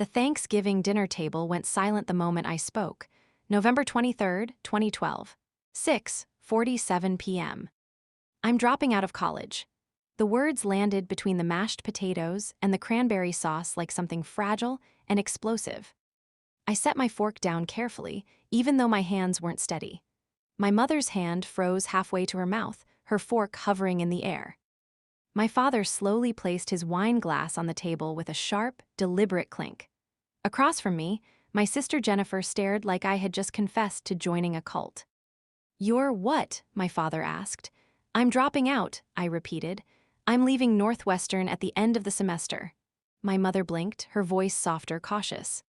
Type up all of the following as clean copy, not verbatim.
The Thanksgiving dinner table went silent the moment I spoke. November 23rd, 2012. 6:47 p.m. I'm dropping out of college. The words landed between the mashed potatoes and the cranberry sauce like something fragile and explosive. I set my fork down carefully, even though my hands weren't steady. My mother's hand froze halfway to her mouth, her fork hovering in the air. My father slowly placed his wine glass on the table with a sharp, deliberate clink. Across from me, my sister Jennifer stared like I had just confessed to joining a cult. "You're what?" my father asked. "I'm dropping out," I repeated. "I'm leaving Northwestern at the end of the semester." My mother blinked, her voice softer, cautious.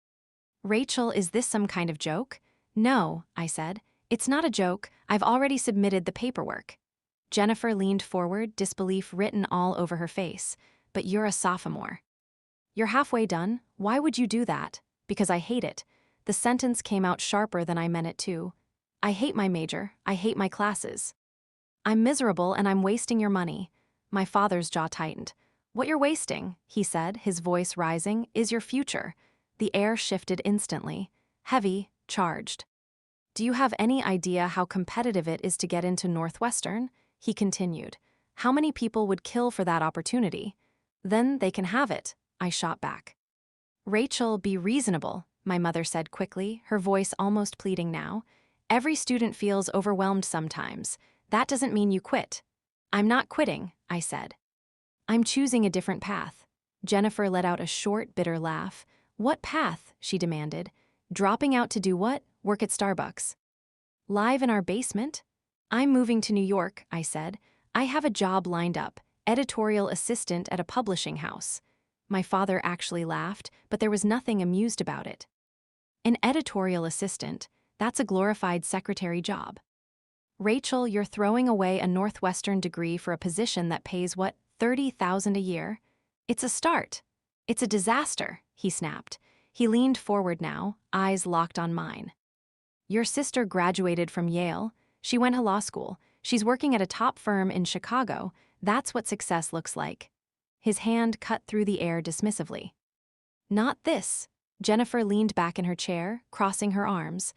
"Rachel, is this some kind of joke?" "No," I said. "It's not a joke. I've already submitted the paperwork." Jennifer leaned forward, disbelief written all over her face. "But you're a sophomore." "You're halfway done. Why would you do that?" "Because I hate it." The sentence came out sharper than I meant it to. "I hate my major. I hate my classes. I'm miserable and I'm wasting your money." My father's jaw tightened. "What you're wasting," he said, his voice rising, "is your future." The air shifted instantly. Heavy, charged. "Do you have any idea how competitive it is to get into Northwestern?" He continued. "How many people would kill for that opportunity?" "Then they can have it," I shot back. "Rachel, be reasonable," my mother said quickly, her voice almost pleading now. "Every student feels overwhelmed sometimes. That doesn't mean you quit." "I'm not quitting," I said. "I'm choosing a different path." Jennifer let out a short, bitter laugh. "What path?" she demanded. "Dropping out to do what? Work at Starbucks." "Live in our basement?" "I'm moving to New York," I said. "I have a job lined up, editorial assistant at a publishing house." My father actually laughed, but there was nothing amused about it. "An editorial assistant? That's a glorified secretary job." "Rachel, you're throwing away a Northwestern degree for a position that pays what, $30,000 a year? It's a start." "It's a disaster," he snapped. He leaned forward now, eyes locked on mine. "Your sister graduated from Yale. She went to law school. She's working at a top firm in Chicago. That's what success looks like." His hand cut through the air dismissively. "Not this." Jennifer leaned back in her chair, crossing her arms.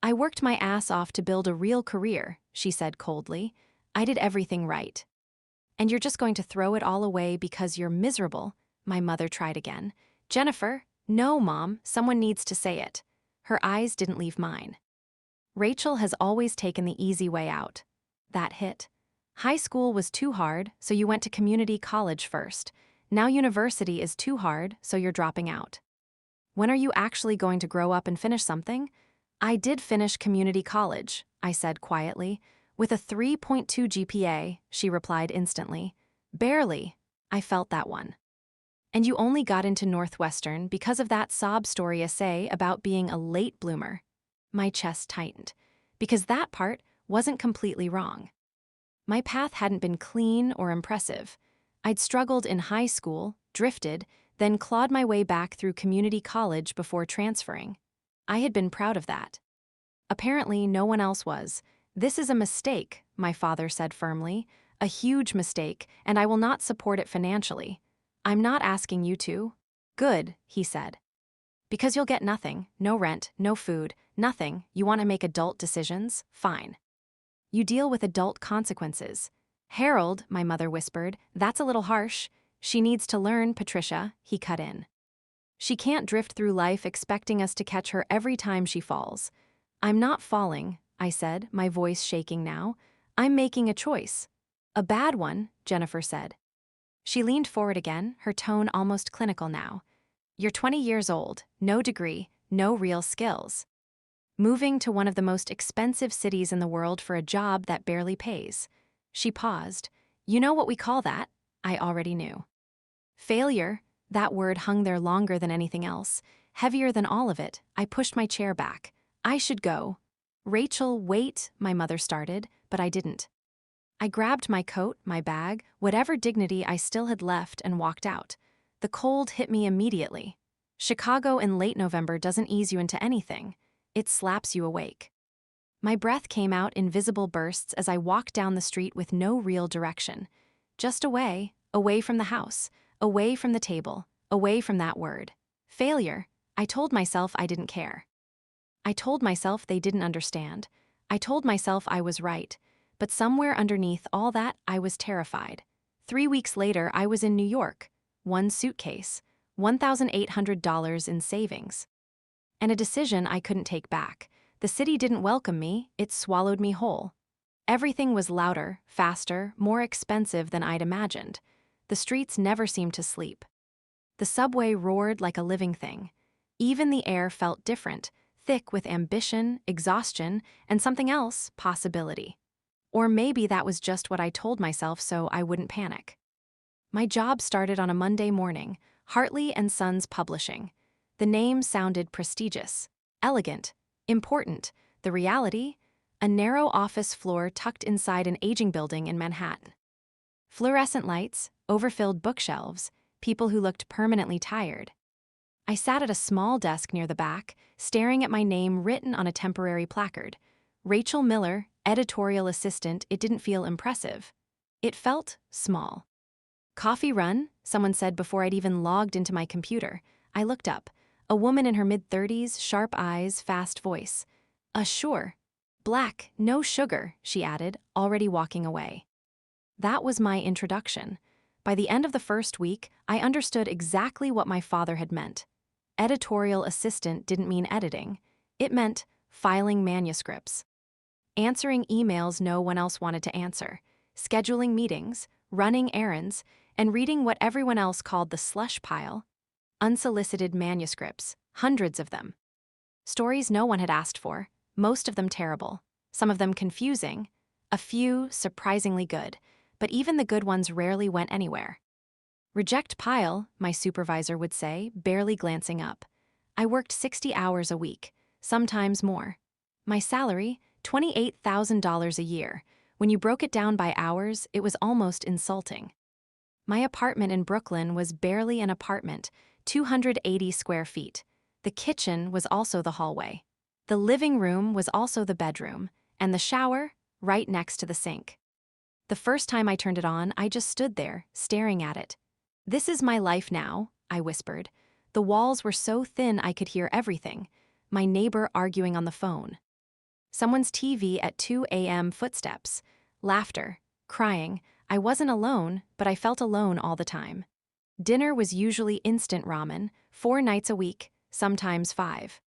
"I worked my ass off to build a real career," she said coldly. "I did everything right." "And you're just going to throw it all away because you're miserable?" My mother tried again. "Jennifer." "No, Mom, someone needs to say it." Her eyes didn't leave mine. "Rachel has always taken the easy way out." That hit. "High school was too hard, so you went to community college first. Now university is too hard, so you're dropping out. When are you actually going to grow up and finish something?" "I did finish community college," I said quietly. "With a 3.2 GPA, she replied instantly. "Barely." I felt that one. "And you only got into Northwestern because of that sob story essay about being a late bloomer." My chest tightened. Because that part wasn't completely wrong. My path hadn't been clean or impressive. I'd struggled in high school, drifted, then clawed my way back through community college before transferring. I had been proud of that. Apparently, no one else was. "This is a mistake," my father said firmly. "A huge mistake, and I will not support it financially." "I'm not asking you to." "Good," he said. "Because you'll get nothing, no rent, no food, nothing. You want to make adult decisions? Fine. You deal with adult consequences." "Harold," my mother whispered, "that's a little harsh." "She needs to learn, Patricia," he cut in. "She can't drift through life expecting us to catch her every time she falls." "I'm not falling," I said, my voice shaking now. "I'm making a choice." "A bad one," Jennifer said. She leaned forward again, her tone almost clinical now. "You're 20 years old, no degree, no real skills. Moving to one of the most expensive cities in the world for a job that barely pays." She paused. "You know what we call that?" I already knew. "Failure." That word hung there longer than anything else. Heavier than all of it, I pushed my chair back. "I should go." "Rachel, wait," my mother started, but I didn't. I grabbed my coat, my bag, whatever dignity I still had left, and walked out. The cold hit me immediately. Chicago in late November doesn't ease you into anything. It slaps you awake. My breath came out in visible bursts as I walked down the street with no real direction. Just away, away from the house, away from the table, away from that word. Failure. I told myself I didn't care. I told myself they didn't understand. I told myself I was right. But somewhere underneath all that, I was terrified. 3 weeks later, I was in New York. One suitcase, $1,800 in savings. And a decision I couldn't take back. The city didn't welcome me, it swallowed me whole. Everything was louder, faster, more expensive than I'd imagined. The streets never seemed to sleep. The subway roared like a living thing. Even the air felt different, thick with ambition, exhaustion, and something else, possibility. Or maybe that was just what I told myself so I wouldn't panic. My job started on a Monday morning, Hartley and Sons Publishing. The name sounded prestigious, elegant, important. The reality? A narrow office floor tucked inside an aging building in Manhattan. Fluorescent lights, overfilled bookshelves, people who looked permanently tired. I sat at a small desk near the back, staring at my name written on a temporary placard. Rachel Miller, editorial assistant. It didn't feel impressive. It felt small. Coffee run? Someone said before I'd even logged into my computer. I looked up. A woman in her mid-30s, sharp eyes, fast voice. Sure. Black, no sugar, she added, already walking away. That was my introduction. By the end of the first week, I understood exactly what my father had meant. Editorial assistant didn't mean editing. It meant filing manuscripts, answering emails no one else wanted to answer, scheduling meetings, running errands, and reading what everyone else called the slush pile. Unsolicited manuscripts, hundreds of them. Stories no one had asked for, most of them terrible, some of them confusing, a few surprisingly good, but even the good ones rarely went anywhere. Reject pile, my supervisor would say, barely glancing up. I worked 60 hours a week, sometimes more. My salary, $28,000 a year. When you broke it down by hours, it was almost insulting. My apartment in Brooklyn was barely an apartment, 280 square feet. The kitchen was also the hallway. The living room was also the bedroom, and the shower, right next to the sink. The first time I turned it on, I just stood there, staring at it. This is my life now, I whispered. The walls were so thin I could hear everything. My neighbor arguing on the phone. Someone's TV at 2 a.m. footsteps. Laughter. Crying. I wasn't alone, but I felt alone all the time. Dinner was usually instant ramen, 4 nights a week, sometimes 5.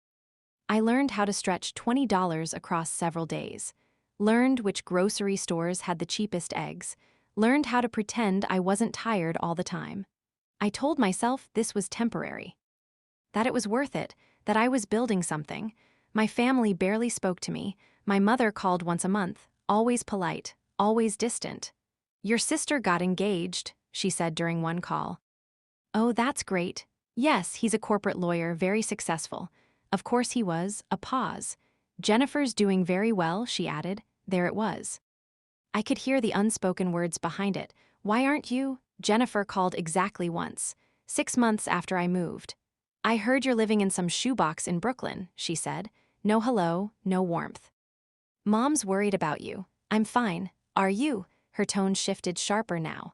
I learned how to stretch $20 across several days. Learned which grocery stores had the cheapest eggs. Learned how to pretend I wasn't tired all the time. I told myself this was temporary. That it was worth it, that I was building something. My family barely spoke to me. My mother called once a month, always polite, always distant. Your sister got engaged, she said during one call. Oh, that's great. Yes, he's a corporate lawyer, very successful. Of course he was. A pause. Jennifer's doing very well, she added. There it was. I could hear the unspoken words behind it. Why aren't you? Jennifer called exactly once, 6 months after I moved. I heard you're living in some shoebox in Brooklyn, she said. No hello, no warmth. Mom's worried about you. I'm fine. Are you? Her tone shifted sharper now.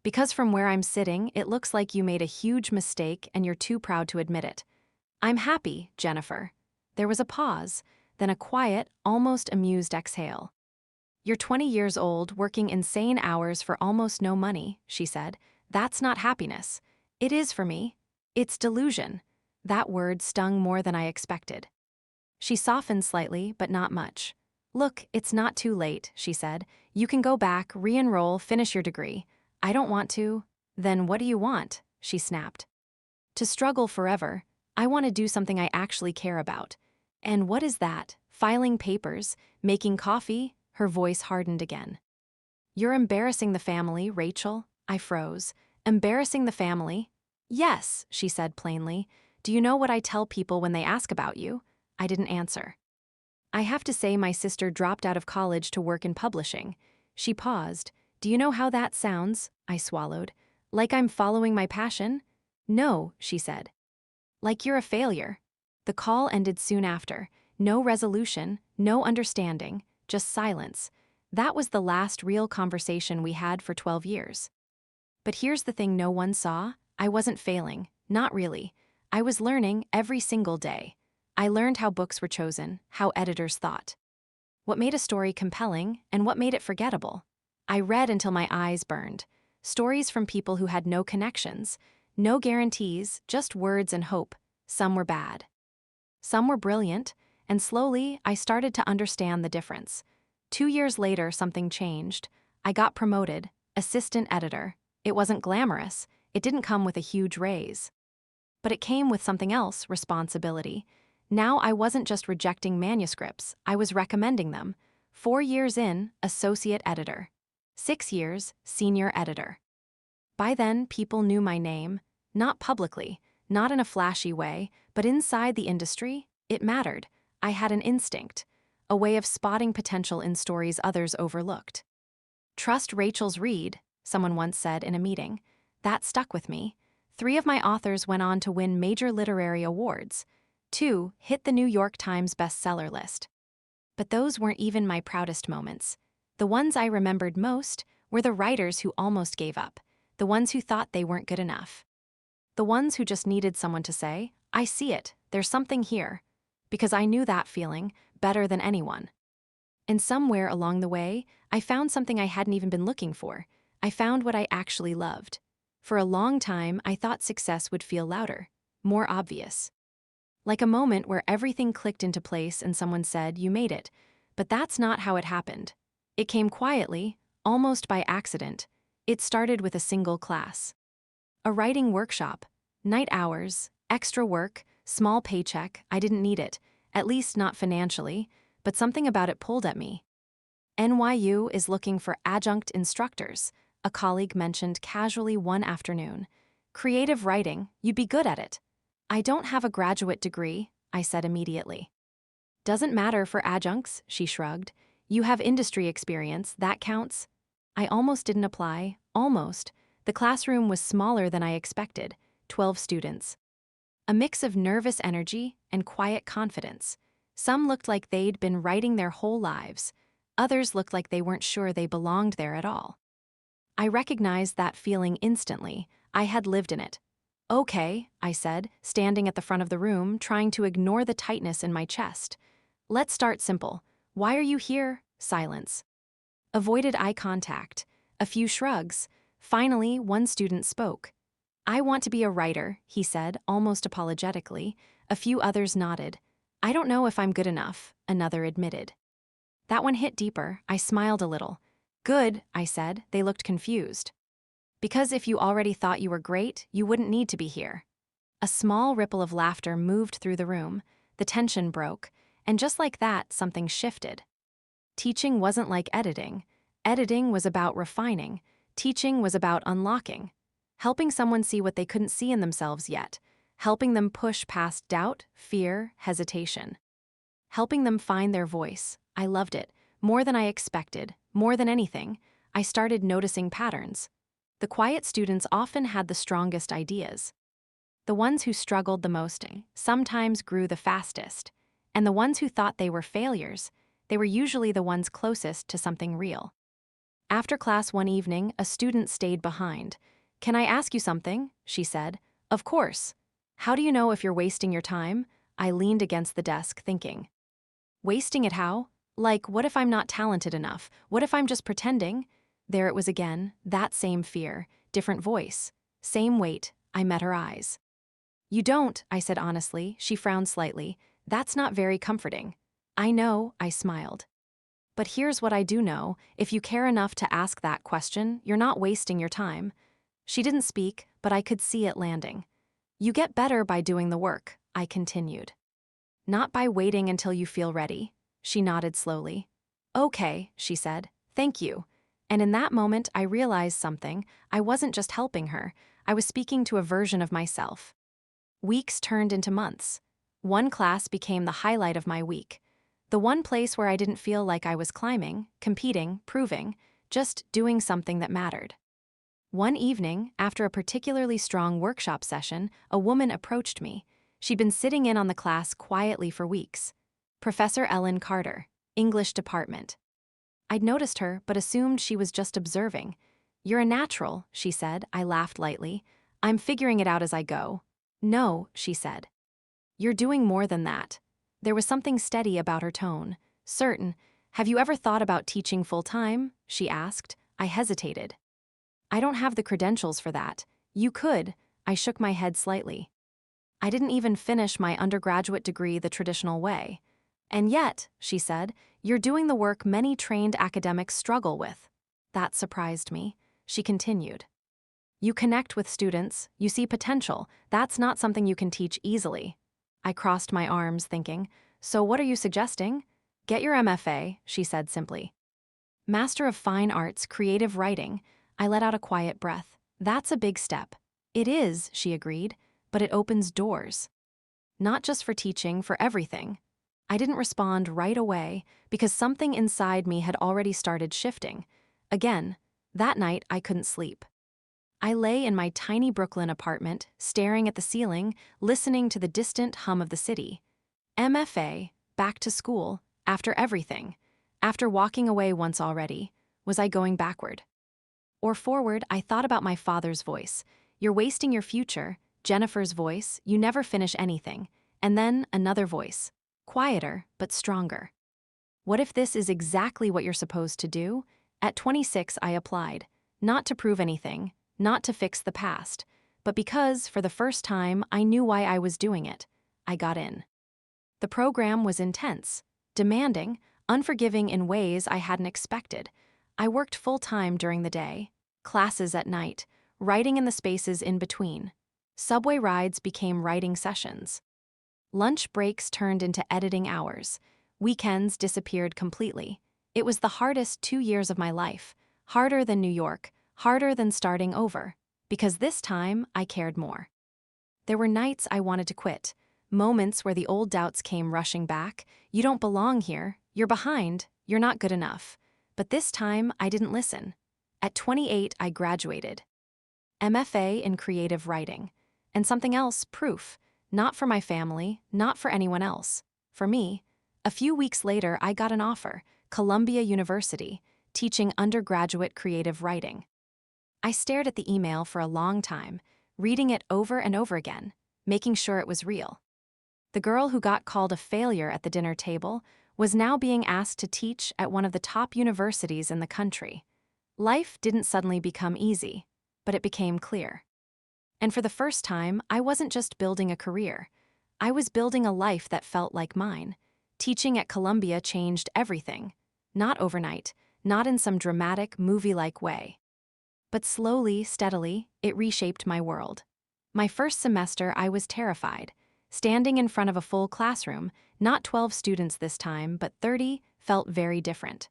Because from where I'm sitting, it looks like you made a huge mistake and you're too proud to admit it. I'm happy, Jennifer. There was a pause, then a quiet, almost amused exhale. You're 20 years old, working insane hours for almost no money, she said. That's not happiness. It is for me. It's delusion. That word stung more than I expected. She softened slightly, but not much. Look, it's not too late, she said. You can go back, re-enroll, finish your degree. I don't want to. Then what do you want? She snapped. To struggle forever. I want to do something I actually care about. And what is that? Filing papers? Making coffee? Her voice hardened again. You're embarrassing the family, Rachel. I froze. Embarrassing the family? Yes, she said plainly. Do you know what I tell people when they ask about you? I didn't answer. I have to say my sister dropped out of college to work in publishing. She paused. Do you know how that sounds? I swallowed. Like I'm following my passion? No, she said. Like you're a failure. The call ended soon after. No resolution, no understanding, just silence. That was the last real conversation we had for 12 years. But here's the thing no one saw. I wasn't failing. Not really. I was learning every single day. I learned how books were chosen, how editors thought, what made a story compelling, and what made it forgettable. I read until my eyes burned. Stories from people who had no connections, no guarantees, just words and hope. Some were bad. Some were brilliant, and slowly I started to understand the difference. 2 years later, something changed. I got promoted, assistant editor. It wasn't glamorous. It didn't come with a huge raise. But it came with something else, responsibility. Now I wasn't just rejecting manuscripts, I was recommending them. 4 years in, associate editor. 6 years, senior editor. By then, people knew my name, not publicly, not in a flashy way, but inside the industry, it mattered. I had an instinct, a way of spotting potential in stories others overlooked. Trust Rachel's read, someone once said in a meeting. That stuck with me. 3 of my authors went on to win major literary awards. 2 hit the New York Times bestseller list. But those weren't even my proudest moments. The ones I remembered most were the writers who almost gave up, the ones who thought they weren't good enough. The ones who just needed someone to say, I see it, there's something here. Because I knew that feeling better than anyone. And somewhere along the way, I found something I hadn't even been looking for. I found what I actually loved. For a long time, I thought success would feel louder, more obvious. Like a moment where everything clicked into place and someone said, you made it. But that's not how it happened. It came quietly, almost by accident. It started with a single class. A writing workshop. Night hours, extra work, small paycheck. I didn't need it, at least not financially, but something about it pulled at me. NYU is looking for adjunct instructors, a colleague mentioned casually one afternoon. Creative writing, you'd be good at it. I don't have a graduate degree, I said immediately. Doesn't matter for adjuncts, she shrugged. You have industry experience, that counts. I almost didn't apply, almost. The classroom was smaller than I expected, 12 students. A mix of nervous energy and quiet confidence. Some looked like they'd been writing their whole lives. Others looked like they weren't sure they belonged there at all. I recognized that feeling instantly. I had lived in it. Okay, I said, standing at the front of the room, trying to ignore the tightness in my chest. Let's start simple. Why are you here? Silence. Avoided eye contact. A few shrugs. Finally, one student spoke. I want to be a writer, he said, almost apologetically. A few others nodded. I don't know if I'm good enough, another admitted. That one hit deeper. I smiled a little. Good, I said. They looked confused. Because if you already thought you were great, you wouldn't need to be here. A small ripple of laughter moved through the room. The tension broke, and just like that, something shifted. Teaching wasn't like editing. Editing was about refining. Teaching was about unlocking. Helping someone see what they couldn't see in themselves yet. Helping them push past doubt, fear, hesitation. Helping them find their voice. I loved it. More than I expected. More than anything, I started noticing patterns. The quiet students often had the strongest ideas. The ones who struggled the most sometimes grew the fastest. And the ones who thought they were failures, they were usually the ones closest to something real. After class one evening, a student stayed behind. Can I ask you something? She said. Of course. How do you know if you're wasting your time? I leaned against the desk, thinking. Wasting it how? Like, what if I'm not talented enough? What if I'm just pretending? There it was again, that same fear, different voice, same weight. I met her eyes. You don't, I said honestly. She frowned slightly. That's not very comforting. I know, I smiled. But here's what I do know. If you care enough to ask that question, you're not wasting your time. She didn't speak, but I could see it landing. You get better by doing the work, I continued. Not by waiting until you feel ready. She nodded slowly. Okay, she said. Thank you. And in that moment, I realized something. I wasn't just helping her. I was speaking to a version of myself. Weeks turned into months. One class became the highlight of my week. The one place where I didn't feel like I was climbing, competing, proving, just doing something that mattered. One evening, after a particularly strong workshop session, a woman approached me. She'd been sitting in on the class quietly for weeks. Professor Ellen Carter, English department. I'd noticed her, but assumed she was just observing. You're a natural, she said. I laughed lightly. I'm figuring it out as I go. No, she said. You're doing more than that. There was something steady about her tone. Certain. Have you ever thought about teaching full-time? She asked. I hesitated. I don't have the credentials for that. You could. I shook my head slightly. I didn't even finish my undergraduate degree the traditional way. And yet, she said, you're doing the work many trained academics struggle with. That surprised me. She continued. You connect with students, you see potential. That's not something you can teach easily. I crossed my arms, thinking, so what are you suggesting? Get your MFA, she said simply. Master of Fine Arts, Creative Writing. I let out a quiet breath. That's a big step. It is, she agreed, but it opens doors. Not just for teaching, for everything. I didn't respond right away because something inside me had already started shifting. Again, that night I couldn't sleep. I lay in my tiny Brooklyn apartment, staring at the ceiling, listening to the distant hum of the city. MFA, back to school, after everything. After walking away once already, was I going backward? Or forward? I thought about my father's voice. You're wasting your future. Jennifer's voice, you never finish anything. And then another voice, quieter but stronger. What if this is exactly what you're supposed to do? At 26, I applied. Not to prove anything, not to fix the past, but because, for the first time, I knew why I was doing it. I got in. The program was intense, demanding, unforgiving in ways I hadn't expected. I worked full-time during the day, classes at night, writing in the spaces in between. Subway rides became writing sessions. Lunch breaks turned into editing hours. Weekends disappeared completely. It was the hardest 2 years of my life, harder than New York, harder than starting over, because this time I cared more. There were nights I wanted to quit, moments where the old doubts came rushing back. You don't belong here, you're behind, you're not good enough. But this time I didn't listen. At 28, I graduated. MFA in creative writing. And something else, proof. Not for my family, not for anyone else. For me. A few weeks later, I got an offer, Columbia University, teaching undergraduate creative writing. I stared at the email for a long time, reading it over and over again, making sure it was real. The girl who got called a failure at the dinner table was now being asked to teach at one of the top universities in the country. Life didn't suddenly become easy, but it became clear. And for the first time, I wasn't just building a career. I was building a life that felt like mine. Teaching at Columbia changed everything. Not overnight, not in some dramatic, movie-like way. But slowly, steadily, it reshaped my world. My first semester, I was terrified. Standing in front of a full classroom, not 12 students this time, but 30, felt very different.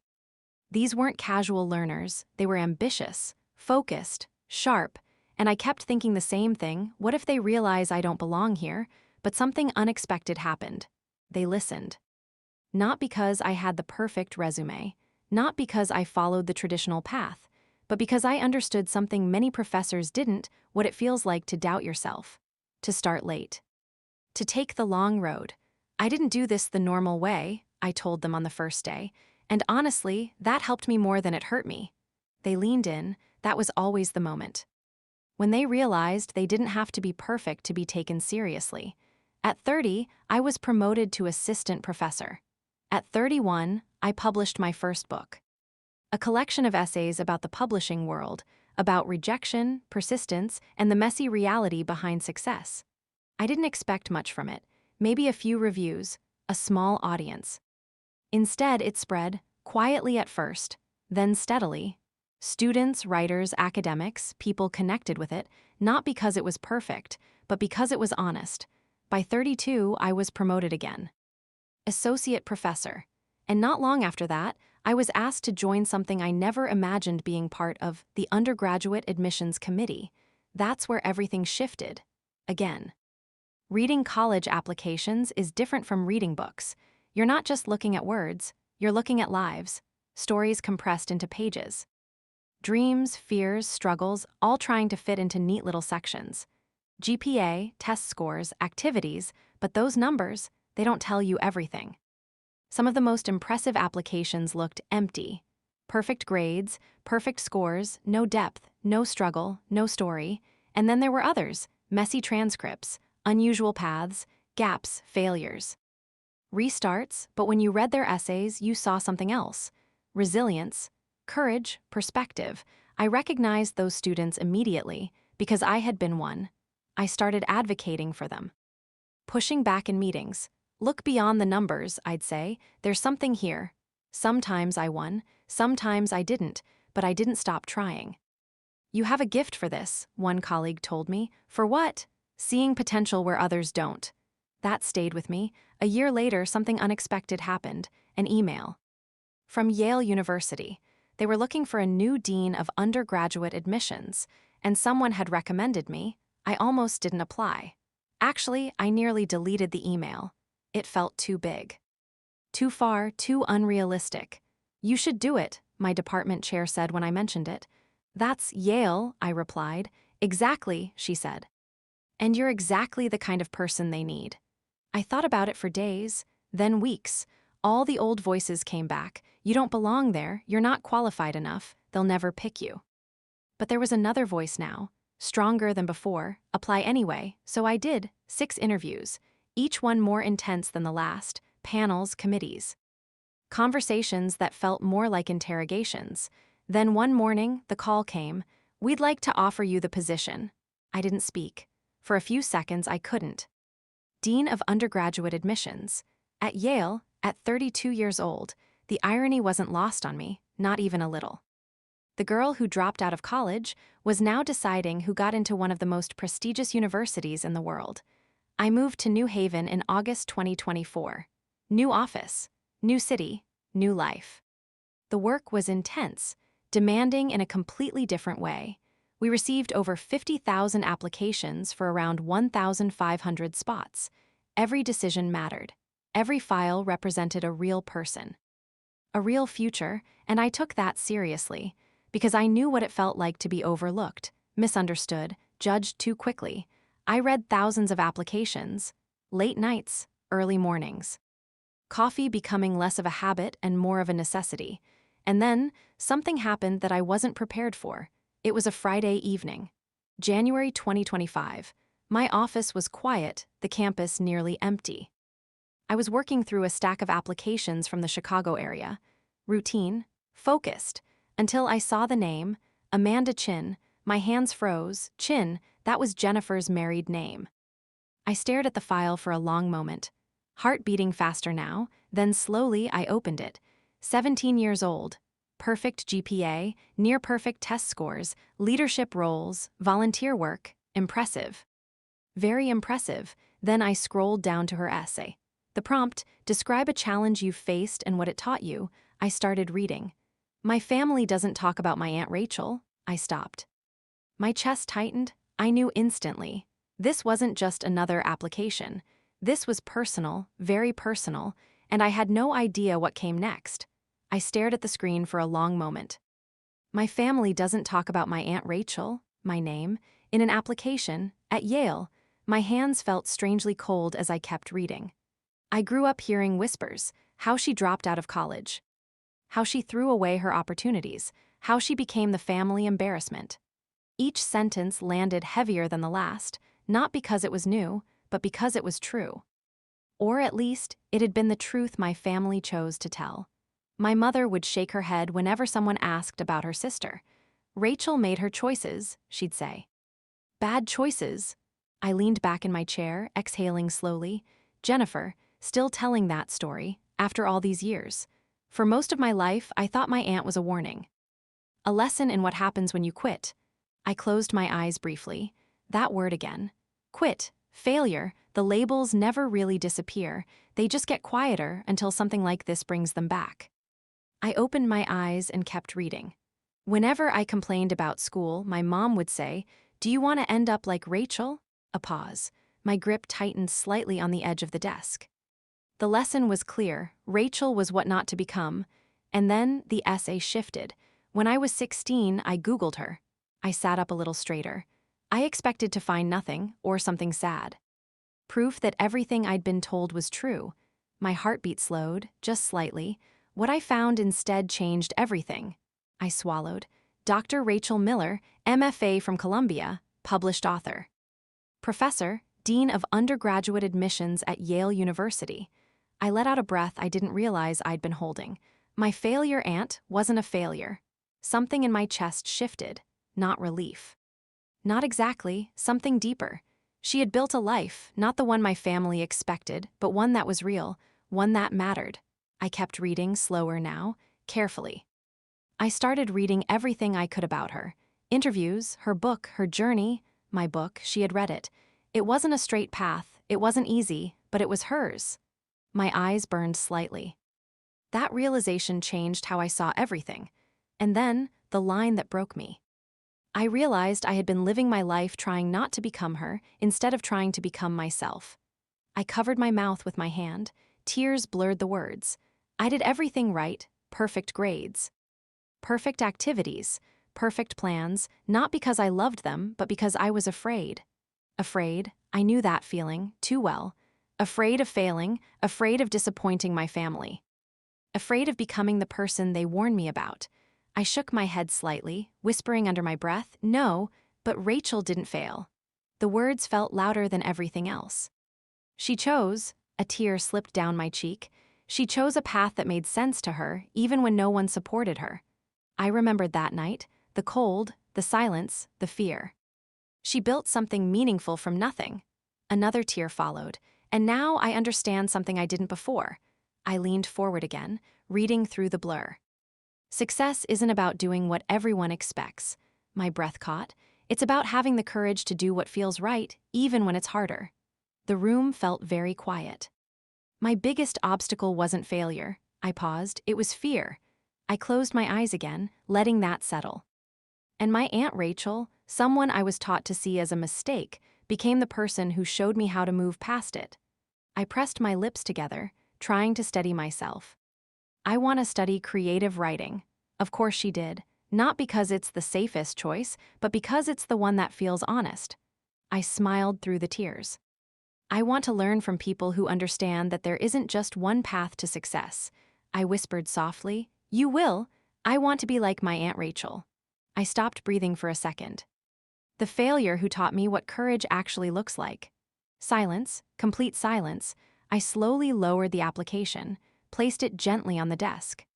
These weren't casual learners, they were ambitious, focused, sharp, and I kept thinking the same thing. What if they realize I don't belong here? But something unexpected happened. They listened. Not because I had the perfect resume, not because I followed the traditional path, but because I understood something many professors didn't, what it feels like to doubt yourself, to start late, to take the long road. I didn't do this the normal way, I told them on the first day, and honestly, that helped me more than it hurt me. They leaned in. That was always the moment. When they realized they didn't have to be perfect to be taken seriously. At 30, I was promoted to assistant professor. At 31, I published my first book. A collection of essays about the publishing world, about rejection, persistence, and the messy reality behind success. I didn't expect much from it, maybe a few reviews, a small audience. Instead, it spread, quietly at first, then steadily. Students, writers, academics, people connected with it, not because it was perfect, but because it was honest. By 32, I was promoted again. Associate professor. And not long after that, I was asked to join something I never imagined being part of, the undergraduate admissions committee. That's where everything shifted. Again. Reading college applications is different from reading books. You're not just looking at words, you're looking at lives, stories compressed into pages. Dreams, fears, struggles, all trying to fit into neat little sections. GPA, test scores, activities, but those numbers, they don't tell you everything. Some of the most impressive applications looked empty. Perfect grades, perfect scores, no depth, no struggle, no story. And then there were others, messy transcripts, unusual paths, gaps, failures. Restarts, but when you read their essays, you saw something else. Resilience, courage, perspective. I recognized those students immediately because I had been one. I started advocating for them. Pushing back in meetings. Look beyond the numbers, I'd say. There's something here. Sometimes I won, sometimes I didn't, but I didn't stop trying. You have a gift for this, one colleague told me. For what? Seeing potential where others don't. That stayed with me. A year later, something unexpected happened, an email. From Yale University. They were looking for a new dean of undergraduate admissions, and someone had recommended me. I almost didn't apply. Actually, I nearly deleted the email. It felt too big. Too far, too unrealistic. You should do it, my department chair said when I mentioned it. That's Yale, I replied. Exactly, she said. And you're exactly the kind of person they need. I thought about it for days, then weeks. All the old voices came back. You don't belong there, you're not qualified enough, they'll never pick you. But there was another voice now, stronger than before. Apply anyway, so I did. 6 interviews, each one more intense than the last, panels, committees. Conversations that felt more like interrogations. Then one morning, the call came. We'd like to offer you the position. I didn't speak. For a few seconds, I couldn't. Dean of Undergraduate Admissions. At Yale, at 32 years old, the irony wasn't lost on me, not even a little. The girl who dropped out of college was now deciding who got into one of the most prestigious universities in the world. I moved to New Haven in August 2024. New office, new city, new life. The work was intense, demanding in a completely different way. We received over 50,000 applications for around 1,500 spots. Every decision mattered. Every file represented a real person. A real future, and I took that seriously, because I knew what it felt like to be overlooked, misunderstood, judged too quickly. I read thousands of applications, late nights, early mornings. Coffee becoming less of a habit and more of a necessity. And then, something happened that I wasn't prepared for. It was a Friday evening. January 2025. My office was quiet, the campus nearly empty. I was working through a stack of applications from the Chicago area. Routine, focused, until I saw the name, Amanda Chin. My hands froze. Chin, that was Jennifer's married name. I stared at the file for a long moment. Heart beating faster now, then slowly I opened it. 17 years old. Perfect GPA, near-perfect test scores, leadership roles, volunteer work. Impressive. Very impressive. Then I scrolled down to her essay. The prompt, describe a challenge you've faced and what it taught you. I started reading. My family doesn't talk about my Aunt Rachel. I stopped. My chest tightened. I knew instantly. This wasn't just another application. This was personal, very personal, and I had no idea what came next. I stared at the screen for a long moment. My family doesn't talk about my Aunt Rachel, my name, in an application, at Yale. My hands felt strangely cold as I kept reading. I grew up hearing whispers, how she dropped out of college, how she threw away her opportunities, how she became the family embarrassment. Each sentence landed heavier than the last, not because it was new, but because it was true. Or at least, it had been the truth my family chose to tell. My mother would shake her head whenever someone asked about her sister. Rachel made her choices, she'd say. Bad choices. I leaned back in my chair, exhaling slowly. Jennifer, still telling that story, after all these years. For most of my life, I thought my aunt was a warning. A lesson in what happens when you quit. I closed my eyes briefly. That word again. Quit, failure, the labels never really disappear. They just get quieter until something like this brings them back. I opened my eyes and kept reading. Whenever I complained about school, my mom would say, "Do you want to end up like Rachel?" A pause. My grip tightened slightly on the edge of the desk. The lesson was clear. Rachel was what not to become. And then the essay shifted. When I was 16, I Googled her. I sat up a little straighter. I expected to find nothing, or something sad. Proof that everything I'd been told was true. My heartbeat slowed, just slightly. What I found instead changed everything. I swallowed. Dr. Rachel Miller, MFA from Columbia, published author. Professor, Dean of Undergraduate Admissions at Yale University. I let out a breath I didn't realize I'd been holding. My failure aunt wasn't a failure. Something in my chest shifted, not relief. Not exactly, something deeper. She had built a life, not the one my family expected, but one that was real, one that mattered. I kept reading, slower now, carefully. I started reading everything I could about her. Interviews, her book, her journey. My book, she had read it. It wasn't a straight path, it wasn't easy, but it was hers. My eyes burned slightly. That realization changed how I saw everything. And then, the line that broke me. I realized I had been living my life trying not to become her, instead of trying to become myself. I covered my mouth with my hand. Tears blurred the words. I did everything right, perfect grades. Perfect activities, perfect plans, not because I loved them, but because I was afraid. Afraid, I knew that feeling, too well. Afraid of failing, afraid of disappointing my family. Afraid of becoming the person they warned me about. I shook my head slightly, whispering under my breath, no, but Rachel didn't fail. The words felt louder than everything else. She chose, a tear slipped down my cheek, she chose a path that made sense to her, even when no one supported her. I remembered that night, the cold, the silence, the fear. She built something meaningful from nothing. Another tear followed, and now I understand something I didn't before. I leaned forward again, reading through the blur. Success isn't about doing what everyone expects. My breath caught. It's about having the courage to do what feels right, even when it's harder. The room felt very quiet. My biggest obstacle wasn't failure. I paused. It was fear. I closed my eyes again, letting that settle. And my Aunt Rachel, someone I was taught to see as a mistake, became the person who showed me how to move past it. I pressed my lips together, trying to steady myself. I want to study creative writing. Of course she did, not because it's the safest choice, but because it's the one that feels honest. I smiled through the tears. I want to learn from people who understand that there isn't just one path to success. I whispered softly, "You will. I want to be like my Aunt Rachel." I stopped breathing for a second. The failure who taught me what courage actually looks like. Silence, complete silence. I slowly lowered the application, placed it gently on the desk.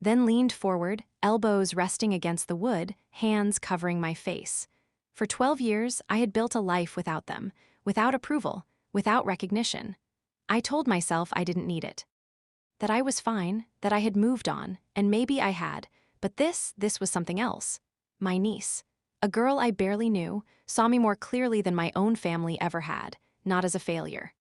Then leaned forward, elbows resting against the wood, hands covering my face. For 12 years, I had built a life without them, without approval, without recognition. I told myself I didn't need it. That I was fine, that I had moved on, and maybe I had, but this was something else. My niece, a girl I barely knew, saw me more clearly than my own family ever had, not as a failure.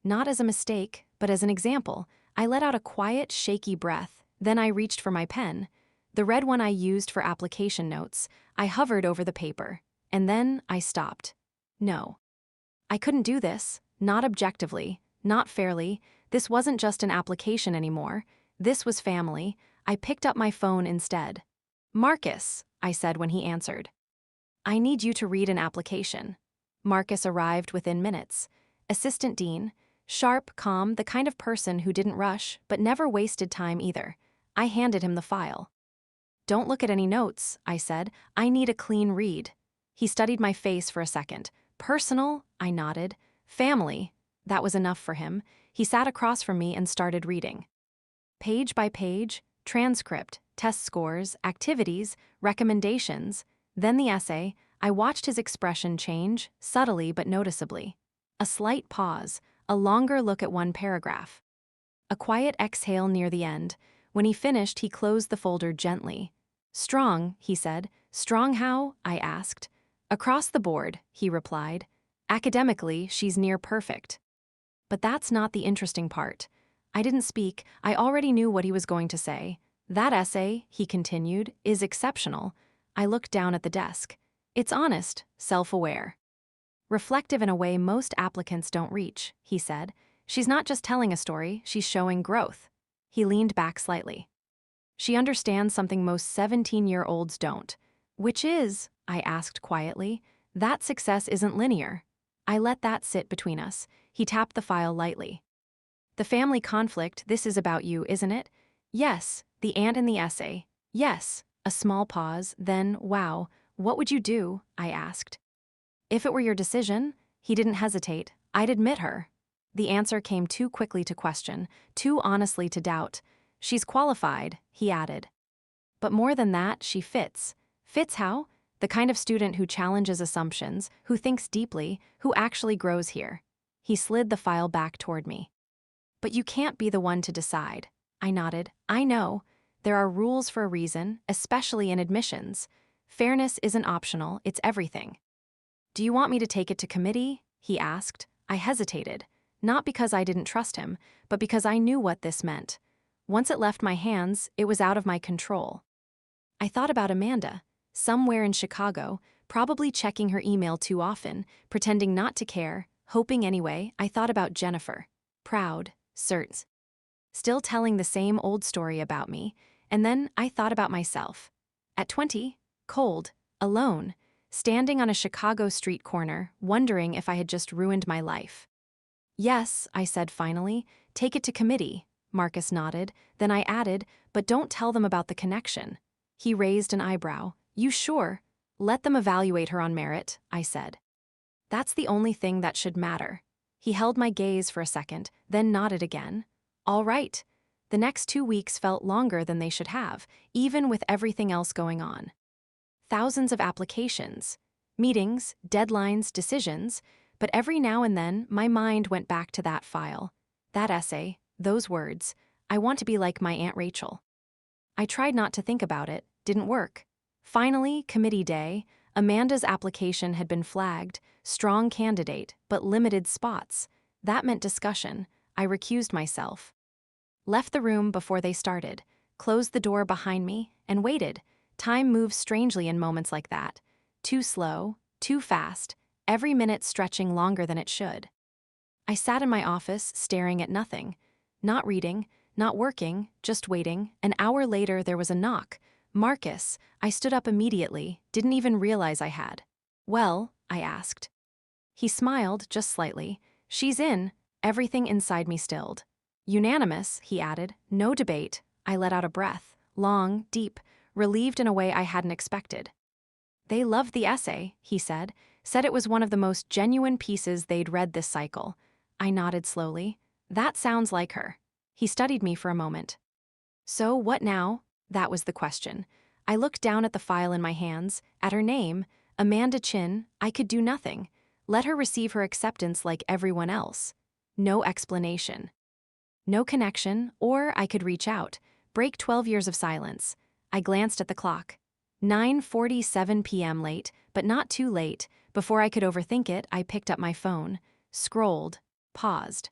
Not as a mistake, but as an example. I let out a quiet, shaky breath, then I reached for my pen. The red one I used for application notes. I hovered over the paper, and then I stopped. No. I couldn't do this, not objectively, not fairly. This wasn't just an application anymore. This was family. I picked up my phone instead. "Marcus," I said when he answered. "I need you to read an application." Marcus arrived within minutes. Assistant Dean. Sharp, calm, the kind of person who didn't rush, but never wasted time either. I handed him the file. "Don't look at any notes," I said. "I need a clean read." He studied my face for a second. "Personal?" I nodded. "Family." That was enough for him. He sat across from me and started reading. Page by page, transcript, test scores, activities, recommendations. Then the essay. I watched his expression change, subtly but noticeably. A slight pause, a longer look at one paragraph. A quiet exhale near the end. When he finished, he closed the folder gently. "Strong," he said. "Strong how?" I asked. "Across the board," he replied. "Academically, she's near perfect." But that's not the interesting part. I didn't speak. I already knew what he was going to say. "That essay," he continued, "is exceptional." I looked down at the desk. "It's honest, self-aware. Reflective in a way most applicants don't reach," he said. "She's not just telling a story, she's showing growth." He leaned back slightly. "She understands something most 17-year-olds don't." "Which is?" I asked quietly. "That success isn't linear." I let that sit between us. He tapped the file lightly. "The family conflict, this is about you, isn't it?" "Yes." "The aunt in the essay." "Yes." A small pause, then, "Wow, what would you do?" I asked. "If it were your decision?" He didn't hesitate. I'd admit her. The answer came too quickly to question, too honestly to doubt. She's qualified, he added. But more than that, she fits. Fits how? The kind of student who challenges assumptions, who thinks deeply, who actually grows here. He slid the file back toward me. But you can't be the one to decide. I nodded. I know. There are rules for a reason, especially in admissions. Fairness isn't optional, it's everything. Do you want me to take it to committee? He asked. I hesitated. Not because I didn't trust him, but because I knew what this meant. Once it left my hands, it was out of my control. I thought about Amanda, somewhere in Chicago, probably checking her email too often, pretending not to care, hoping anyway. I thought about Jennifer. Proud, certs. Still telling the same old story about me, and then I thought about myself. At 20, cold, alone, standing on a Chicago street corner, wondering if I had just ruined my life. Yes, I said finally, take it to committee. Marcus nodded, then I added, but don't tell them about the connection. He raised an eyebrow. You sure? Let them evaluate her on merit, I said. That's the only thing that should matter. He held my gaze for a second, then nodded again. All right. The next 2 weeks felt longer than they should have, even with everything else going on. Thousands of applications, meetings, deadlines, decisions, but every now and then my mind went back to that file, that essay, those words. I want to be like my Aunt Rachel. I tried not to think about it, didn't work. Finally, committee day, Amanda's application had been flagged, strong candidate, but limited spots. That meant discussion. I recused myself. Left the room before they started, closed the door behind me, and waited. Time moves strangely in moments like that. Too slow, too fast, every minute stretching longer than it should. I sat in my office, staring at nothing. Not reading, not working, just waiting. An hour later, there was a knock. Marcus. I stood up immediately, didn't even realize I had. Well, I asked. He smiled, just slightly. She's in. Everything inside me stilled. Unanimous, he added. No debate. I let out a breath. Long, deep, relieved in a way I hadn't expected. They loved the essay, he said. Said it was one of the most genuine pieces they'd read this cycle. I nodded slowly. That sounds like her. He studied me for a moment. So what now? That was the question. I looked down at the file in my hands, at her name, Amanda Chin. I could do nothing. Let her receive her acceptance like everyone else. No explanation. No connection, or I could reach out, break 12 years of silence. I glanced at the clock. 9:47 p.m. late, but not too late. Before I could overthink it, I picked up my phone, scrolled, paused.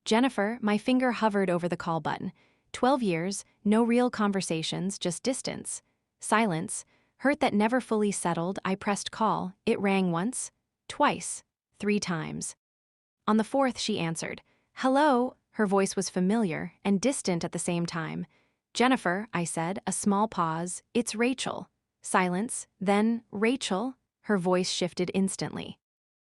Jennifer, my finger hovered over the call button. 12 years, no real conversations, just distance. Silence. Hurt that never fully settled, I pressed call. It rang once, twice, 3 times. On the 4th, she answered. Hello. Her voice was familiar and distant at the same time. Jennifer, I said, a small pause. It's Rachel. Silence. Then, Rachel. Her voice shifted instantly.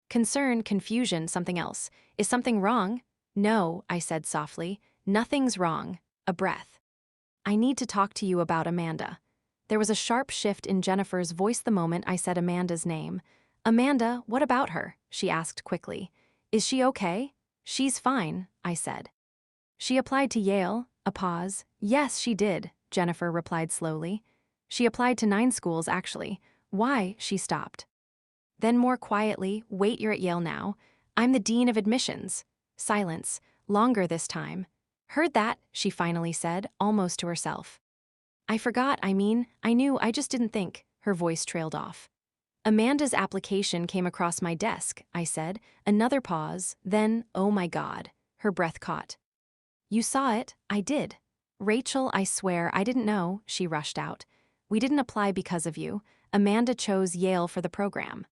Concern, confusion, something else. Is something wrong? No, I said softly. Nothing's wrong. A breath. I need to talk to you about Amanda. There was a sharp shift in Jennifer's voice the moment I said Amanda's name. Amanda, what about her? She asked quickly. Is she okay? She's fine, I said. She applied to Yale. A pause. Yes, she did, Jennifer replied slowly. She applied to 9 schools, actually. Why? She stopped. Then more quietly, wait, you're at Yale now. I'm the dean of admissions. Silence. Longer this time. Heard that, she finally said, almost to herself. I forgot, I knew, I just didn't think. Her voice trailed off. Amanda's application came across my desk, I said. Another pause, then, oh my God. Her breath caught. You saw it? I did. Rachel, I swear, I didn't know, she rushed out. We didn't apply because of you. Amanda chose Yale for the program.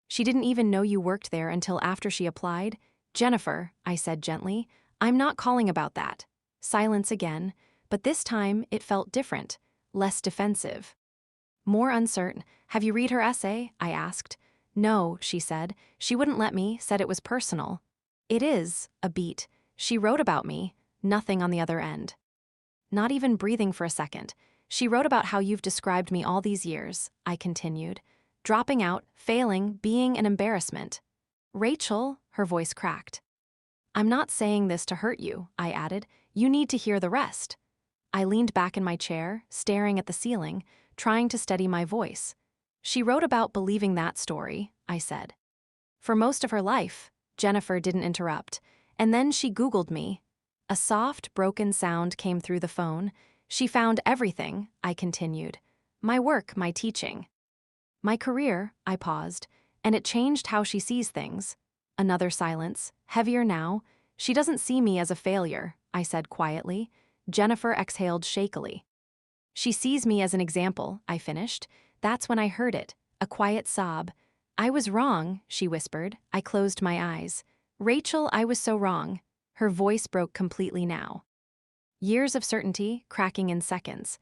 She didn't even know you worked there until after she applied. Jennifer, I said gently, I'm not calling about that. Silence again, but this time it felt different, less defensive. More uncertain. Have you read her essay? I asked. No, she said. She wouldn't let me, said it was personal. It is, a beat. She wrote about me, nothing on the other end. Not even breathing for a second. She wrote about how you've described me all these years, I continued. Dropping out, failing, being an embarrassment. Rachel, her voice cracked. I'm not saying this to hurt you, I added. You need to hear the rest. I leaned back in my chair, staring at the ceiling, trying to steady my voice. She wrote about believing that story, I said. For most of her life, Jennifer didn't interrupt, and then she Googled me. A soft, broken sound came through the phone. She found everything, I continued. My work, my teaching. My career, I paused, and it changed how she sees things. Another silence, heavier now. She doesn't see me as a failure, I said quietly. Jennifer exhaled shakily. She sees me as an example, I finished. That's when I heard it, a quiet sob. I was wrong, she whispered. I closed my eyes. Rachel, I was so wrong. Her voice broke completely now. Years of certainty, cracking in seconds.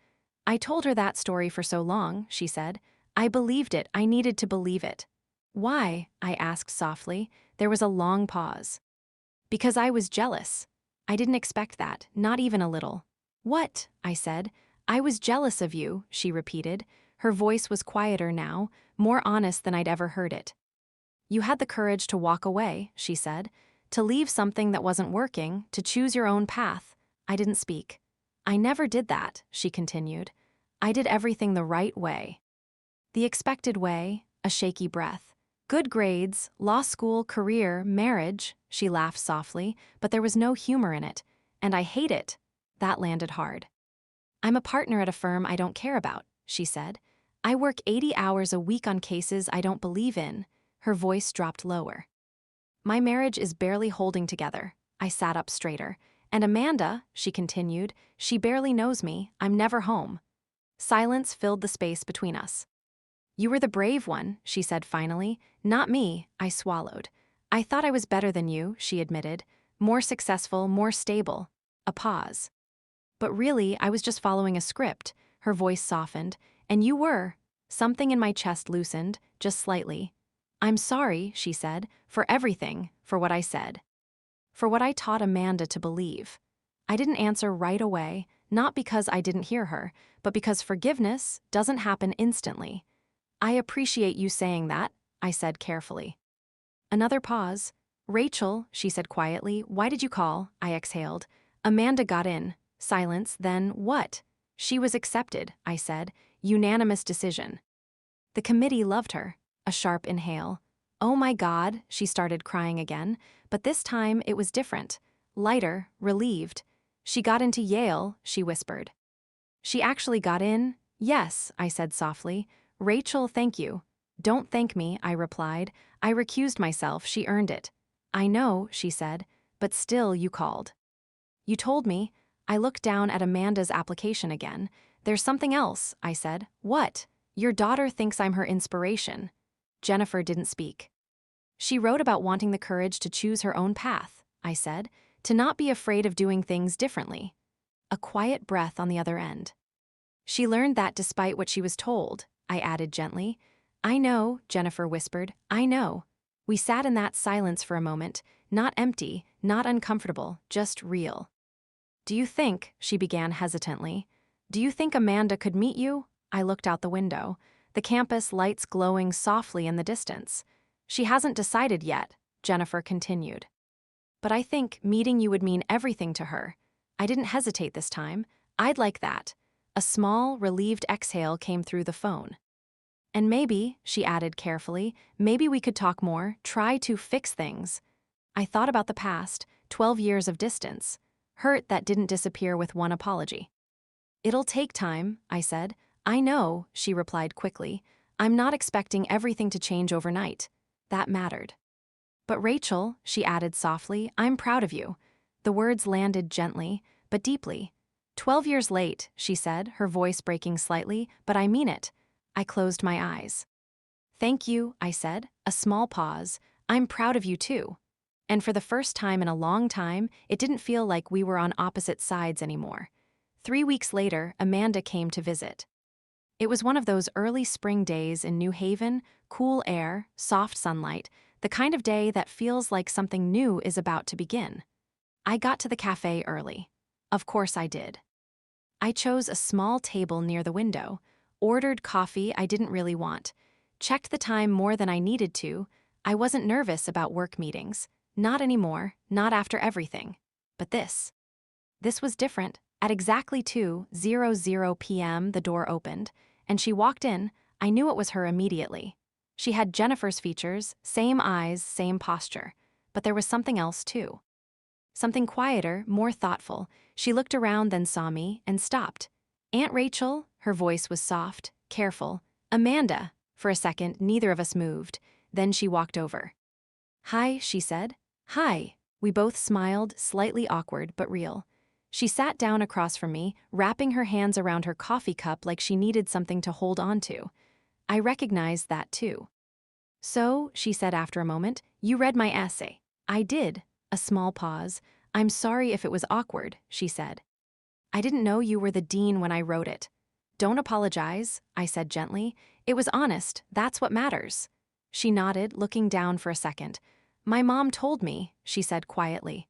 I told her that story for so long, she said. I believed it, I needed to believe it. Why? I asked softly. There was a long pause. Because I was jealous. I didn't expect that, not even a little. What? I said. I was jealous of you, she repeated. Her voice was quieter now, more honest than I'd ever heard it. You had the courage to walk away, she said, to leave something that wasn't working, to choose your own path. I didn't speak. I never did that, she continued. I did everything the right way. The expected way, a shaky breath. Good grades, law school, career, marriage, she laughed softly, but there was no humor in it. And I hate it. That landed hard. I'm a partner at a firm I don't care about, she said. I work 80 hours a week on cases I don't believe in. Her voice dropped lower. My marriage is barely holding together. I sat up straighter. And Amanda, she continued, she barely knows me. I'm never home. Silence filled the space between us. You were the brave one, she said finally. Not me, I swallowed. I thought I was better than you, she admitted. More successful, more stable. A pause. But really, I was just following a script. Her voice softened. And you were. Something in my chest loosened, just slightly. I'm sorry, she said, for everything, for what I said. For what I taught Amanda to believe. I didn't answer right away, not because I didn't hear her, but because forgiveness doesn't happen instantly. I appreciate you saying that, I said carefully. Another pause. Rachel, she said quietly, why did you call? I exhaled. Amanda got in. Silence, then what? She was accepted, I said. Unanimous decision. The committee loved her. A sharp inhale. Oh my God, she started crying again, but this time it was different. Lighter, relieved. She got into Yale, she whispered. She actually got in? Yes, I said softly. Rachel, thank you. Don't thank me, I replied. I recused myself, she earned it. I know, she said, but still you called. You told me. I looked down at Amanda's application again. There's something else, I said. What? Your daughter thinks I'm her inspiration. Jennifer didn't speak. She wrote about wanting the courage to choose her own path, I said, to not be afraid of doing things differently. A quiet breath on the other end. She learned that despite what she was told, I added gently. I know, Jennifer whispered, I know. We sat in that silence for a moment, not empty, not uncomfortable, just real. Do you think, she began hesitantly, do you think Amanda could meet you? I looked out the window, the campus lights glowing softly in the distance. She hasn't decided yet, Jennifer continued. But I think meeting you would mean everything to her. I didn't hesitate this time. I'd like that. A small, relieved exhale came through the phone. And maybe, she added carefully, maybe we could talk more, try to fix things. I thought about the past, 12 years of distance, hurt that didn't disappear with one apology. It'll take time, I said. I know, she replied quickly. I'm not expecting everything to change overnight. That mattered. But Rachel, she added softly, I'm proud of you. The words landed gently, but deeply. 12 years late, she said, her voice breaking slightly, but I mean it. I closed my eyes. Thank you, I said, a small pause. I'm proud of you too. And for the first time in a long time, it didn't feel like we were on opposite sides anymore. 3 weeks later, Amanda came to visit. It was one of those early spring days in New Haven, cool air, soft sunlight, the kind of day that feels like something new is about to begin. I got to the cafe early. Of course I did. I chose a small table near the window, ordered coffee I didn't really want, checked the time more than I needed to. I wasn't nervous about work meetings. Not anymore, not after everything. But this was different. At exactly 2:00 p.m., the door opened, and she walked in. I knew it was her immediately. She had Jennifer's features, same eyes, same posture. But there was something else, too. Something quieter, more thoughtful. She looked around, then saw me, and stopped. "Aunt Rachel," her voice was soft, careful. "Amanda." For a second, neither of us moved. Then she walked over. "Hi," she said. "Hi." We both smiled, slightly awkward but real. She sat down across from me, wrapping her hands around her coffee cup like she needed something to hold on to. I recognized that too. "So," she said after a moment, "you read my essay." "I did." A small pause. "I'm sorry if it was awkward," she said. "I didn't know you were the dean when I wrote it." "Don't apologize," I said gently. "It was honest, that's what matters." She nodded, looking down for a second. "My mom told me," she said quietly.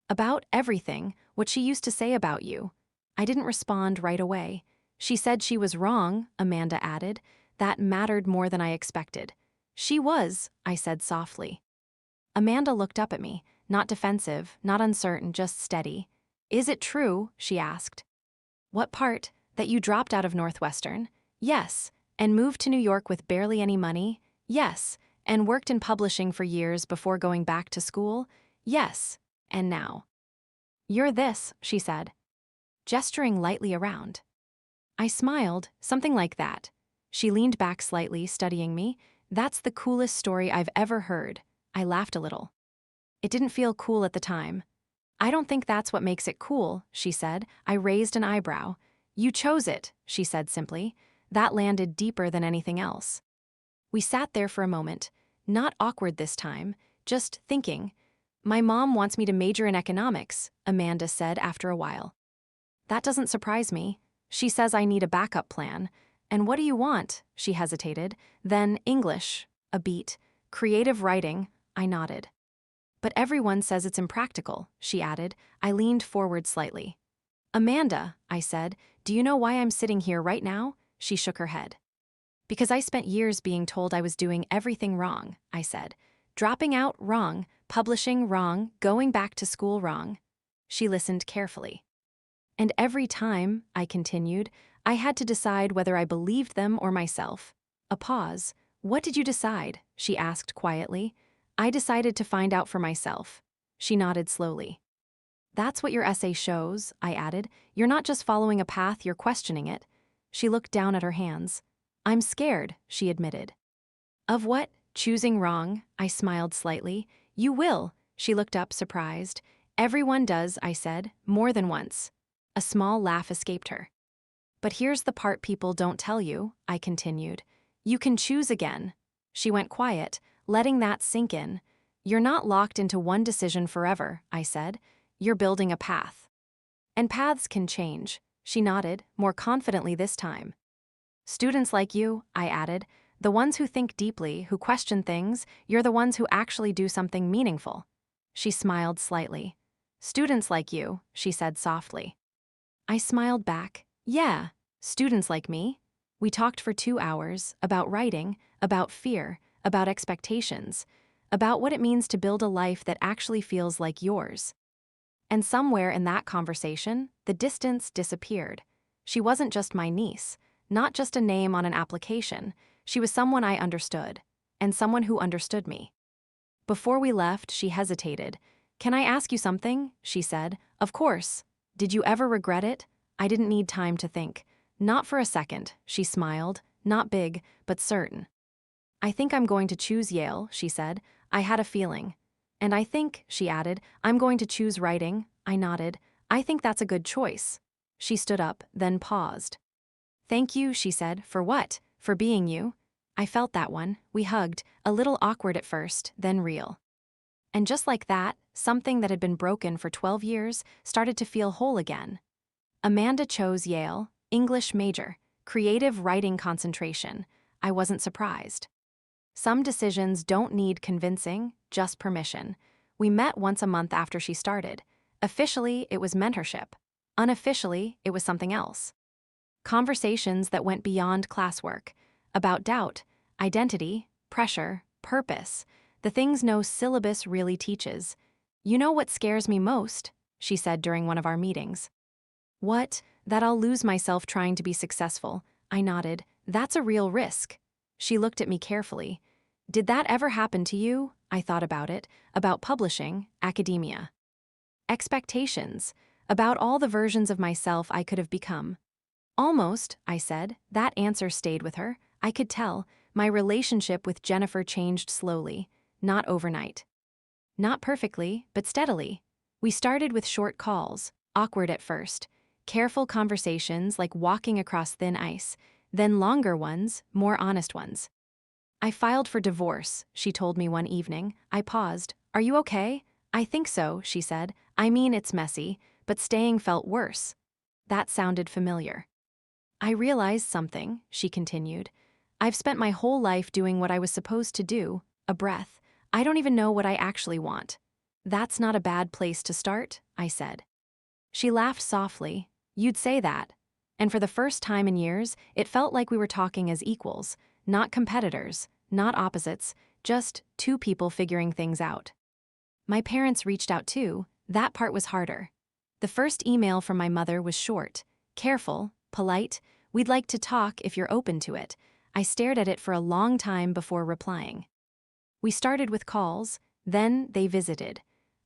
"About everything, what she used to say about you." I didn't respond right away. "She said she was wrong," Amanda added. That mattered more than I expected. "She was," I said softly. Amanda looked up at me, not defensive, not uncertain, just steady. "Is it true?" she asked. "What part? That you dropped out of Northwestern?" "Yes." "And moved to New York with barely any money?" "Yes." "And worked in publishing for years before going back to school?" "Yes." "And now?" "You're this," she said, gesturing lightly around. I smiled, something like that. She leaned back slightly, studying me. "That's the coolest story I've ever heard." I laughed a little. It didn't feel cool at the time. "I don't think that's what makes it cool," she said. I raised an eyebrow. "You chose it," she said simply. That landed deeper than anything else. We sat there for a moment, not awkward this time, just thinking. "My mom wants me to major in economics," Amanda said after a while. "That doesn't surprise me. She says I need a backup plan." "And what do you want?" She hesitated. Then English, a beat. "Creative writing," I nodded. "But everyone says it's impractical," she added. I leaned forward slightly. "Amanda," I said, "do you know why I'm sitting here right now?" She shook her head. "Because I spent years being told I was doing everything wrong," I said. "Dropping out, wrong. Publishing, wrong. Going back to school, wrong." She listened carefully. "And every time," I continued, "I had to decide whether I believed them or myself." A pause. "What did you decide?" she asked quietly. "I decided to find out for myself." She nodded slowly. "That's what your essay shows," I added. "You're not just following a path, you're questioning it." She looked down at her hands. "I'm scared," she admitted. "Of what? Choosing wrong?" I smiled slightly. "You will." She looked up, surprised. "Everyone does," I said, more than once. A small laugh escaped her. "But here's the part people don't tell you," I continued. "You can choose again." She went quiet, letting that sink in. "You're not locked into one decision forever," I said. "You're building a path. And paths can change." She nodded, more confidently this time. "Students like you," I added, "the ones who think deeply, who question things, you're the ones who actually do something meaningful." She smiled slightly. "Students like you," she said softly. I smiled back. "Yeah, students like me." We talked for 2 hours, about writing, about fear, about expectations, about what it means to build a life that actually feels like yours. And somewhere in that conversation, the distance disappeared. She wasn't just my niece, not just a name on an application. She was someone I understood, and someone who understood me. Before we left, she hesitated. "Can I ask you something?" she said. "Of course." "Did you ever regret it?" I didn't need time to think. "Not for a second," she smiled, not big, but certain. "I think I'm going to choose Yale," she said. "I had a feeling." "And I think," she added, "I'm going to choose writing." I nodded. "I think that's a good choice." She stood up, then paused. "Thank you," she said. "For what?" "For being you." I felt that one. We hugged, a little awkward at first, then real. And just like that, something that had been broken for 12 years started to feel whole again. Amanda chose Yale, English major, creative writing concentration. I wasn't surprised. Some decisions don't need convincing, just permission. We met once a month after she started. Officially, it was mentorship. Unofficially, it was something else. Conversations that went beyond classwork, about doubt, identity, pressure, purpose. The things no syllabus really teaches. You know what scares me most? She said during one of our meetings. What? That I'll lose myself trying to be successful. I nodded. That's a real risk. She looked at me carefully. Did that ever happen to you? I thought about it, about publishing, academia. Expectations, about all the versions of myself I could have become. Almost, I said. That answer stayed with her. I could tell. My relationship with Jennifer changed slowly, not overnight. Not perfectly, but steadily. We started with short calls, awkward at first. Careful conversations like walking across thin ice, then longer ones, more honest ones. I filed for divorce, she told me one evening. I paused. Are you okay? I think so, she said. I mean, it's messy, but staying felt worse. That sounded familiar. I realized something, she continued. I've spent my whole life doing what I was supposed to do, a breath. I don't even know what I actually want. That's not a bad place to start, I said. She laughed softly. You'd say that. And for the first time in years, it felt like we were talking as equals, not competitors, not opposites, just two people figuring things out. My parents reached out too. That part was harder. The first email from my mother was short, careful, polite. We'd like to talk if you're open to it. I stared at it for a long time before replying. We started with calls, then they visited.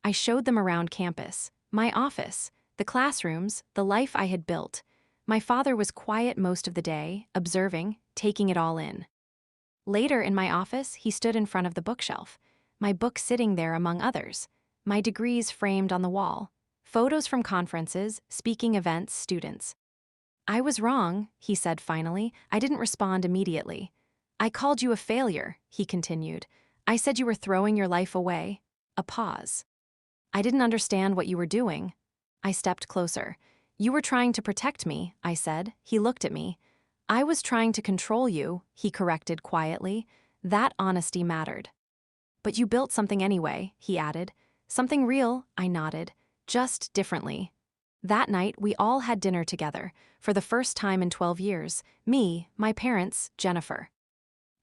I showed them around campus, my office, the classrooms, the life I had built. My father was quiet most of the day, observing, taking it all in. Later in my office, he stood in front of the bookshelf, my book sitting there among others, my degrees framed on the wall, photos from conferences, speaking events, students. I was wrong, he said finally. I didn't respond immediately. I called you a failure, he continued. I said you were throwing your life away. A pause. I didn't understand what you were doing. I stepped closer. You were trying to protect me, I said. He looked at me. I was trying to control you, he corrected quietly. That honesty mattered. But you built something anyway, he added. Something real, I nodded. Just differently. That night, we all had dinner together, for the first time in 12 years. Me, my parents, Jennifer.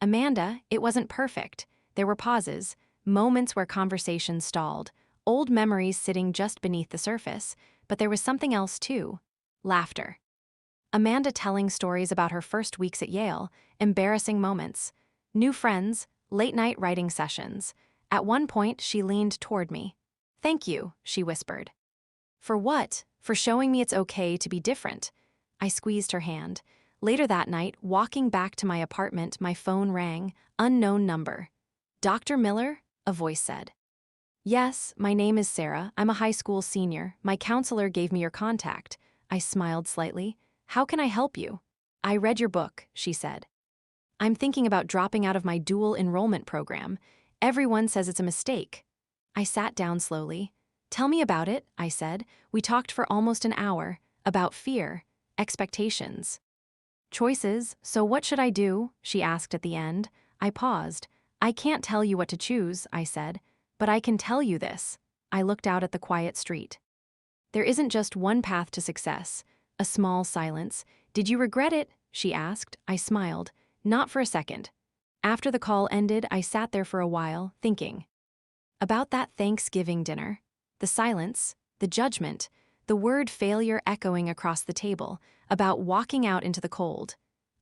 Amanda, it wasn't perfect. There were pauses, moments where conversation stalled, old memories sitting just beneath the surface, but there was something else too. Laughter. Amanda telling stories about her first weeks at Yale, embarrassing moments, new friends, late-night writing sessions. At one point, she leaned toward me. Thank you, she whispered. For what? For showing me it's okay to be different. I squeezed her hand. Later that night, walking back to my apartment, my phone rang, unknown number. Dr. Miller? A voice said. Yes, my name is Sarah. I'm a high school senior. My counselor gave me your contact. I smiled slightly. How can I help you? I read your book, she said. I'm thinking about dropping out of my dual enrollment program. Everyone says it's a mistake. I sat down slowly. Tell me about it, I said. We talked for almost an hour, about fear, expectations. Choices, so what should I do? She asked at the end. I paused. I can't tell you what to choose, I said, but I can tell you this. I looked out at the quiet street. There isn't just one path to success. A small silence. Did you regret it? She asked. I smiled. Not for a second. After the call ended, I sat there for a while, thinking. About that Thanksgiving dinner. The silence, the judgment, the word failure echoing across the table, about walking out into the cold.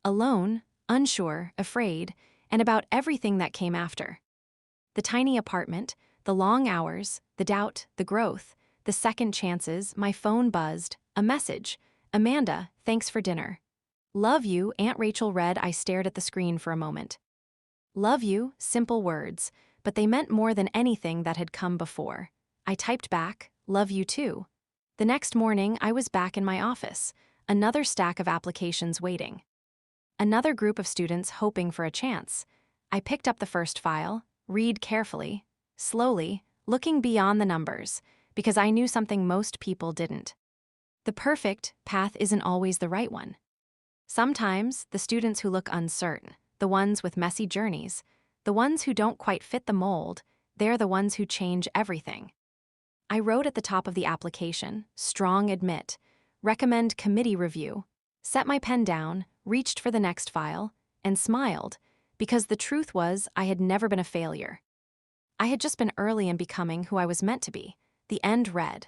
Alone, unsure, afraid, and about everything that came after. The tiny apartment, the long hours, the doubt, the growth, the second chances. My phone buzzed. A message. Amanda, thanks for dinner. Love you, Aunt Rachel read. I stared at the screen for a moment. Love you, simple words, but they meant more than anything that had come before. I typed back, love you too. The next morning, I was back in my office, another stack of applications waiting. Another group of students hoping for a chance. I picked up the first file, read carefully, slowly, looking beyond the numbers, because I knew something most people didn't. The perfect path isn't always the right one. Sometimes, the students who look uncertain, the ones with messy journeys, the ones who don't quite fit the mold, they're the ones who change everything. I wrote at the top of the application, strong admit, recommend committee review, set my pen down, reached for the next file, and smiled, because the truth was I had never been a failure. I had just been early in becoming who I was meant to be. The end read,